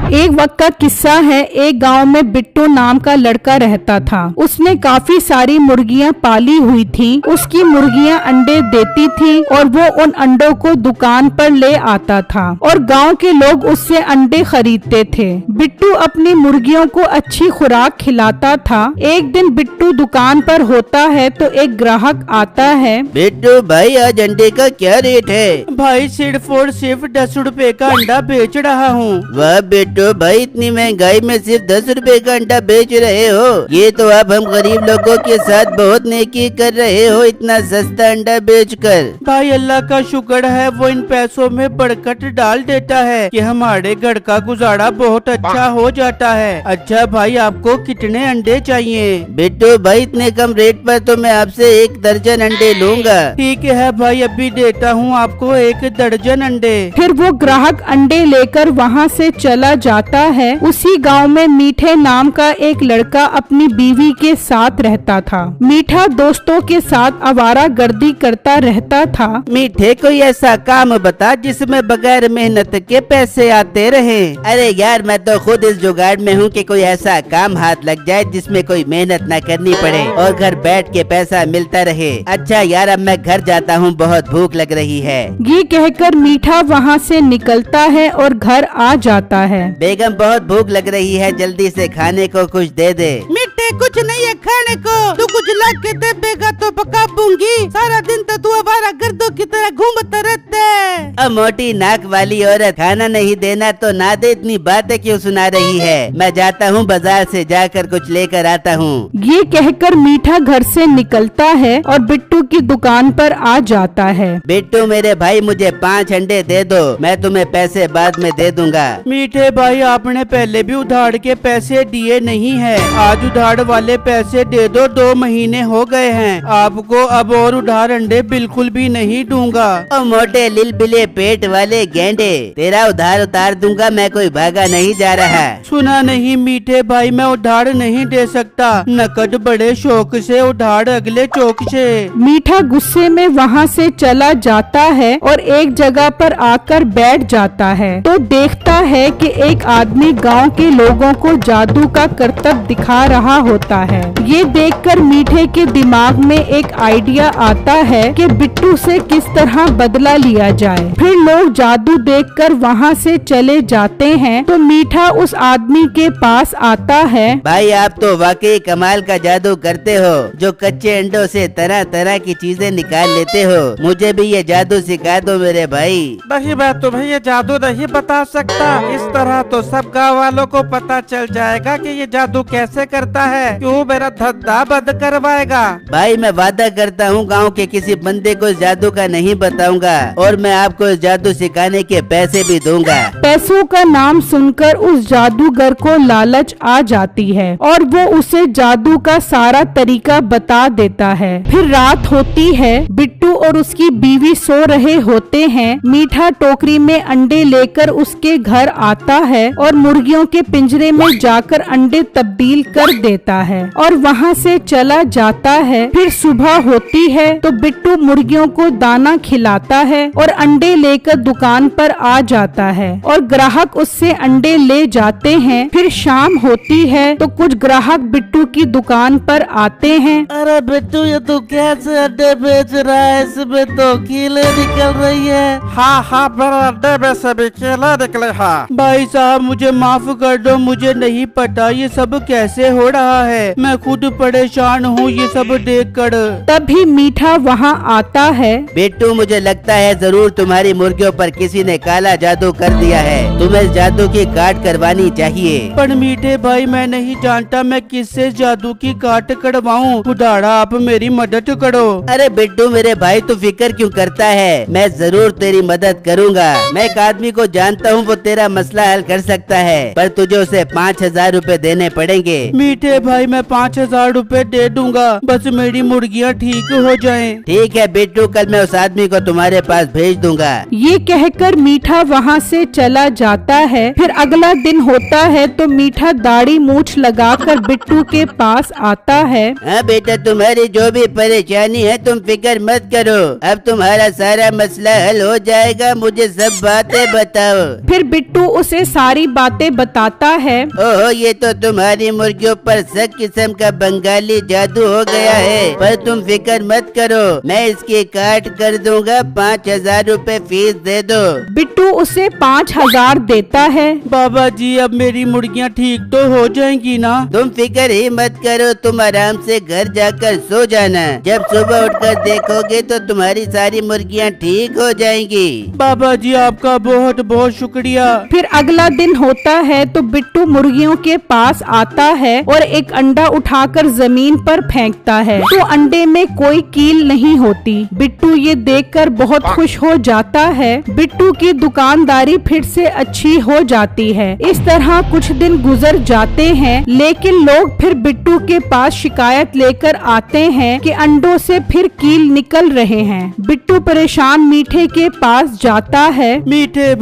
एक वक्त का किस्सा है। एक गांव में बिट्टू नाम का लड़का रहता था। उसने काफी सारी मुर्गियां पाली हुई थी। उसकी मुर्गियां अंडे देती थी और वो उन अंडों को दुकान पर ले आता था और गांव के लोग उससे अंडे खरीदते थे। बिट्टू अपनी मुर्गियों को अच्छी खुराक खिलाता था। एक दिन बिट्टू दुकान पर होता है तो एक ग्राहक आता है। बिट्टू भाई, आज अंडे का क्या रेट है? भाई सिर्फ और सिर्फ 10 रुपए का अंडा बेच रहा हूँ। वाह बिट्टू भाई, इतनी महंगाई में सिर्फ 10 रुपए का अंडा बेच रहे हो। ये तो आप हम गरीब लोगों के साथ बहुत नेकी कर रहे हो, इतना सस्ता अंडा बेचकर। भाई अल्लाह का शुक्र है, वो इन पैसों में बरकत डाल देता है कि हमारे घर का गुजारा बहुत अच्छा हो जाता है। अच्छा भाई, आपको कितने अंडे चाहिए? बिट्टू भाई, इतने कम रेट पर तो मैं आपसे 1 दर्जन अंडे लूंगा। ठीक है भाई, अभी देता हूँ आपको 1 दर्जन अंडे। फिर वो ग्राहक अंडे लेकर वहाँ से चला जाता है। उसी गांव में मीठे नाम का एक लड़का अपनी बीवी के साथ रहता था। मीठा दोस्तों के साथ आवारागर्दी करता रहता था। मीठे, कोई ऐसा काम बता जिसमें बगैर मेहनत के पैसे आते रहे। अरे यार, मैं तो खुद इस जुगाड़ में हूँ कि कोई ऐसा काम हाथ लग जाए जिसमें कोई मेहनत न करनी पड़े और घर बैठ के पैसा मिलता रहे। अच्छा यार, अब मैं घर जाता हूँ, बहुत भूख लग रही है। ये कहकर मीठा वहाँ से निकलता है और घर आ जाता है। बेगम, बहुत भूख लग रही है, जल्दी से खाने को कुछ दे दे। मीठे, कुछ नहीं है खाने को, तू कुछ ला के दे देगा तो पका दूंगी। सारा दिन तो तू आवारागर्दों की तरह घूमता रहता है। अब मोटी नाक वाली औरत, खाना नहीं देना तो ना दे, इतनी बातें क्यों सुना रही है? मैं जाता हूँ, बाजार से जाकर कुछ लेकर आता हूँ। ये कहकर मीठा घर से निकलता है और बिट्टू की दुकान पर आ जाता है। बिट्टू मेरे भाई, मुझे 5 अंडे दे दो, मैं तुम्हें पैसे बाद में दे दूंगा। मीठे भाई, आपने पहले भी उधार के पैसे दिए नहीं है, आज उधार वाले पैसे दे दो। 2 महीने हो गए हैं, आपको अब और उधार अंडे बिल्कुल भी नहीं दूंगा। ओ मोटे लिलबिले पेट वाले गेंडे, तेरा उधार उतार दूंगा, मैं कोई भागा नहीं जा रहा। सुना नहीं मीठे भाई, मैं उधार नहीं दे सकता, नकद बड़े शौक से, उधार अगले चौक से। मीठा गुस्से में वहाँ से चला जाता है और एक जगह पर आकर बैठ जाता है तो देखता है कि एक आदमी गांव के लोगों को जादू का करतब दिखा रहा होता है। ये देखकर मीठे के दिमाग में एक आइडिया आता है कि बिट्टू से किस तरह बदला लिया जाए। फिर लोग जादू देखकर वहाँ से चले जाते हैं तो मीठा उस आदमी के पास आता है। भाई, आप तो वाकई कमाल का जादू करते हो, जो कच्चे अंडों से तरह तरह की चीजें निकाल लेते हो। मुझे भी ये जादू सिखा दो मेरे भाई। नहीं, मैं तुम्हें ये जादू नहीं बता सकता। इस तरह तो सब गाँव वालों को पता चल जाएगा कि ये जादू कैसे करता है। क्यों मेरा धंधा बंद करवाएगा? भाई, मैं वादा करता हूँ गांव के किसी बंदे को इस जादू का नहीं बताऊंगा और मैं आपको इस जादू सिखाने के पैसे भी दूंगा। पैसों का नाम सुनकर उस जादूगर को लालच आ जाती है और वो उसे जादू का सारा तरीका बता देता है। फिर रात होती है, बिट्टू और उसकी बीवी सो रहे होते हैं। मीठा टोकरी में अंडे लेकर उसके घर आता है और मुर्गियों के पिंजरे में जाकर अंडे तब्दील कर देता है और वहाँ से चला जाता है। फिर सुबह होती है तो बिट्टू मुर्गियों को दाना खिलाता है और अंडे लेकर दुकान पर आ जाता है और ग्राहक उससे अंडे ले जाते हैं। फिर शाम होती है तो कुछ ग्राहक बिट्टू की दुकान पर आते हैं। अरे बिट्टू, ये तू कैसे अंडे बेच रहा है? इसमें तो कीले निकल रही है। हाँ, मेरे अंडे में से भी कीले निकले। हाँ भाई साहब, मुझे माफ कर दो, मुझे नहीं पता ये सब कैसे हो रहा है। मैं खुद परेशान हूँ ये सब देखकर। तभी मीठा वहाँ आता है। बिट्टू, मुझे लगता है जरूर तुम्हारी मुर्गियों पर किसी ने काला जादू कर दिया है, तुम्हें इस जादू की काट करवानी चाहिए। पर मीठे भाई, मैं नहीं जानता मैं किससे जादू की काट करवाऊँ। खुदारा, आप मेरी मदद करो। अरे बिट्टू मेरे भाई, तू फिक्र क्यों करता है, मैं जरूर तेरी मदद करूँगा। मैं एक आदमी को जानता हूँ, वो तेरा मसला हल कर सकता है, पर तुझे उसे 5000 रुपए देने पड़ेंगे। मीठे भाई, मैं 5000 रुपए दे दूंगा, बस मेरी मुर्गियाँ ठीक हो जाएं। ठीक है बिट्टू, कल मैं उस आदमी को तुम्हारे पास भेज दूंगा। दूंगा। ये कहकर मीठा वहाँ से चला जाता है। फिर अगला दिन होता है तो मीठा दाढ़ी मूछ लगाकर बिट्टू के पास आता है। हाँ बेटा, तुम्हारी जो भी परेशानी है तुम फिक्र मत करो, अब तुम्हारा सारा मसला हल हो जाएगा, मुझे सब बातें बताओ। फिर बिट्टू उसे सारी बातें बताता है। ओहो, ये तो तुम्हारी मुर्गियों पर सब किस्म का बंगाली जादू हो गया है, पर तुम फिक्र मत करो, मैं इसकी काट कर दूंगा, 5,000 रूपए फीस दे दो। बिट्टू उसे 5,000 देता है। बाबा जी अब मेरी मुर्गियाँ ठीक तो हो जाएंगी ना? तुम फिक्र ही मत करो, तुम आराम से घर जाकर सो जाना, जब सुबह उठकर देखोगे तो तुम्हारी सारी मुर्गियाँ ठीक हो जाएंगी। बाबा जी आपका बहुत बहुत शुक्रिया। फिर अगला दिन होता है तो बिट्टू मुर्गियों के पास आता है और एक अंडा उठाकर जमीन पर फेंकता है तो अंडे में कोई कील नहीं होती। बिट्टू ये देखकर बहुत खुश हो जाता है। बिट्टू की दुकानदारी फिर से अच्छी हो जाती है। इस तरह कुछ दिन गुजर जाते हैं, लेकिन लोग फिर बिट्टू के पास शिकायत लेकर आते हैं कि अंडों से फिर कील निकल रहे हैं। बिट्टू परेशान मीठे के पास जाता है। मीठे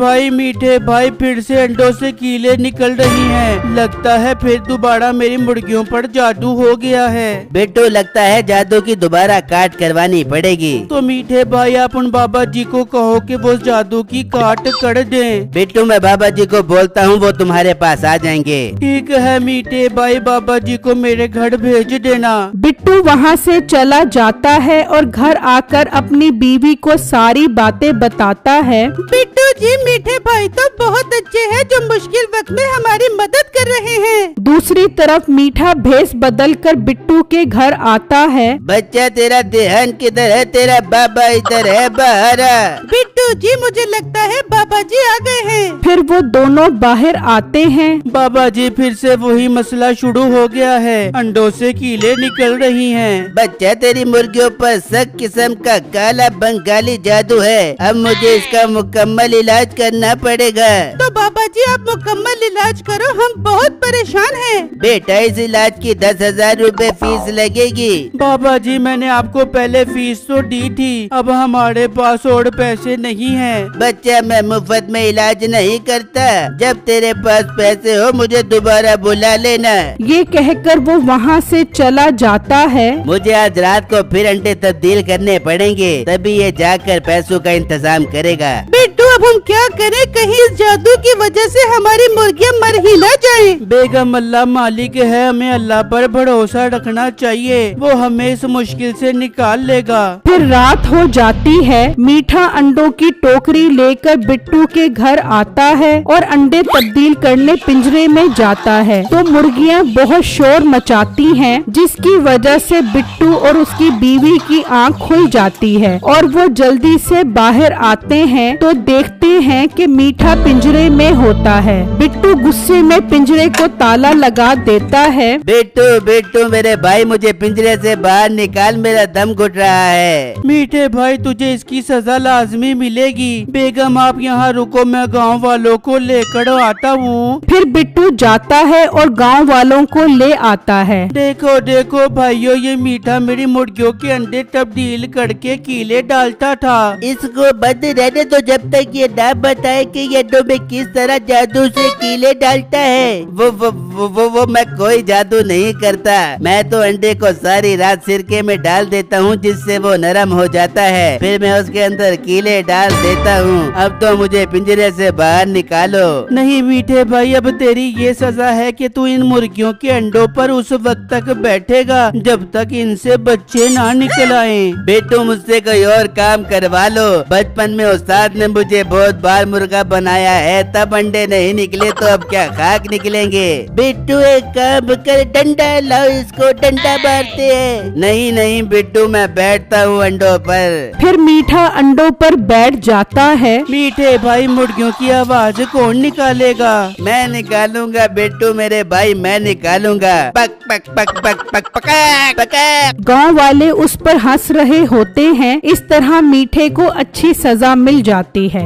भाई फिर से अंडों से कीले निकल रही हैं। लगता है फिर दोबारा मेरी मुर्गियों पर जादू हो गया है। बिट्टू, लगता है जादू की दोबारा काट करवानी पड़ेगी। तो मीठे भाई आप उन बाबा जी को कहो कि वो जादू की काट कर दें। बिट्टू, मैं बाबा जी को बोलता हूँ, वो तुम्हारे पास आ जाएंगे। ठीक है मीठे भाई, बाबा जी को मेरे घर भेज देना। बिट्टू वहाँ से चला जाता है और घर आकर अपनी बीवी को सारी बातें बताता है। बिट्टू जी, मीठे भाई तो बहुत अच्छे हैं जो मुश्किल वक्त में हमारी मदद कर रहे हैं। दूसरी तरफ मीठा भेष बदल कर बिट्टू के घर आता है। बच्चा, तेरा ध्यान किधर है? तेरा बाबा इधर है, बाहर आ। बिट्टू जी, मुझे लगता है बाबा जी आ गए हैं। फिर वो दोनों बाहर आते हैं। बाबा जी फिर से वही मसला शुरू हो गया है, अंडों से कीले निकल रही हैं। बच्चा, तेरी मुर्गियों पर सब किस्म का काला बंगाली जादू है, अब मुझे इसका मुकम्मल इलाज करना पड़ेगा। तो बाबा जी आप मुकम्मल इलाज करो, हम बहुत परेशान हैं। बेटा, इस इलाज की 10,000 रूपए फीस लगेगी। बाबा जी मैंने आपको पहले फीस तो दी थी, अब हमारे पास और पैसे नहीं हैं। बच्चा, मैं मुफ्त में इलाज नहीं करता, जब तेरे पास पैसे हो मुझे दोबारा बुला लेना। ये कहकर वो वहाँ से चला जाता है। मुझे आज रात को फिर अंडे तब्दील करने पड़ेंगे, तभी ये जाकर पैसों का इंतजाम करेगा। बिट्टू अब हम क्या करें, कहीं इस जादू की वजह से हमारी मुर्गियाँ मर ही न जाए। बेगम, अल्लाह मालिक है, हमें अल्लाह पर भरोसा रखना चाहिए, वो हमें इस मुश्किल से निकाल लेगा। फिर रात हो जाती है। मीठा अंडों की टोकरी लेकर बिट्टू के घर आता है और अंडे तब्दील करने पिंजरे में जाता है तो मुर्गियाँ बहुत शोर मचाती हैं, जिसकी वजह से बिट्टू और उसकी बीवी की आंख खुल जाती है और वो जल्दी से बाहर आते हैं तो देखते हैं कि मीठा पिंजरे में होता है। बिट्टू गुस्से में पिंजरे को ताला लगा देता है। बिट्टू मेरे भाई, मुझे पिंजरे से बाहर निकाल, मेरा दम घुट रहा है। मीठे भाई तुझे इसकी सजा लाजमी मिलेगी। बेगम आप यहाँ रुको, मैं गांव वालों को लेकर आता हूँ। फिर बिट्टू जाता है और गांव वालों को ले आता है। देखो देखो भाइयों, ये मीठा मेरी मुर्गियों के अंडे तब्दील करके कीले डालता था। इसको बंद रहने तो जब तक ये ना बताए कि ये अंडों में किस तरह जादू से कीले डालता है। वो मैं कोई जादू नहीं करता, मैं तो अंडे को सारी रात सिरके में डाल देता हूँ जिससे वो नरम हो जाता है, फिर मैं उसके अंदर कीले डाल देता हूँ। अब तो मुझे पिंजरे से बाहर निकालो। नहीं मीठे भाई, अब तेरी ये सजा है कि तू इन मुर्गियों के अंडों पर उस वक्त तक बैठेगा जब तक इनसे बच्चे ना निकल आए। बेटू, मुझसे कोई और काम करवा लो, बचपन में उस्ताद ने मुझे बहुत बार मुर्गा बनाया है, तब अंडे नहीं निकले तो अब क्या खाक निकलेंगे। बिट्टू, एक काम कर, डंडा लाओ, इसको डंडा मारते हैं। नहीं बिट्टू, मैं बैठता हूँ अंडों पर। फिर मीठा अंडों पर बैठ जाता है। मीठे भाई, मुर्गियों की आवाज कौन निकालेगा? मैं निकालूंगा बिट्टू मेरे भाई, मैं निकालूंगा। पक पक पक पक पक पक पक। गांव वाले उस पर हंस रहे होते हैं। इस तरह मीठे को अच्छी सजा मिल जाती है।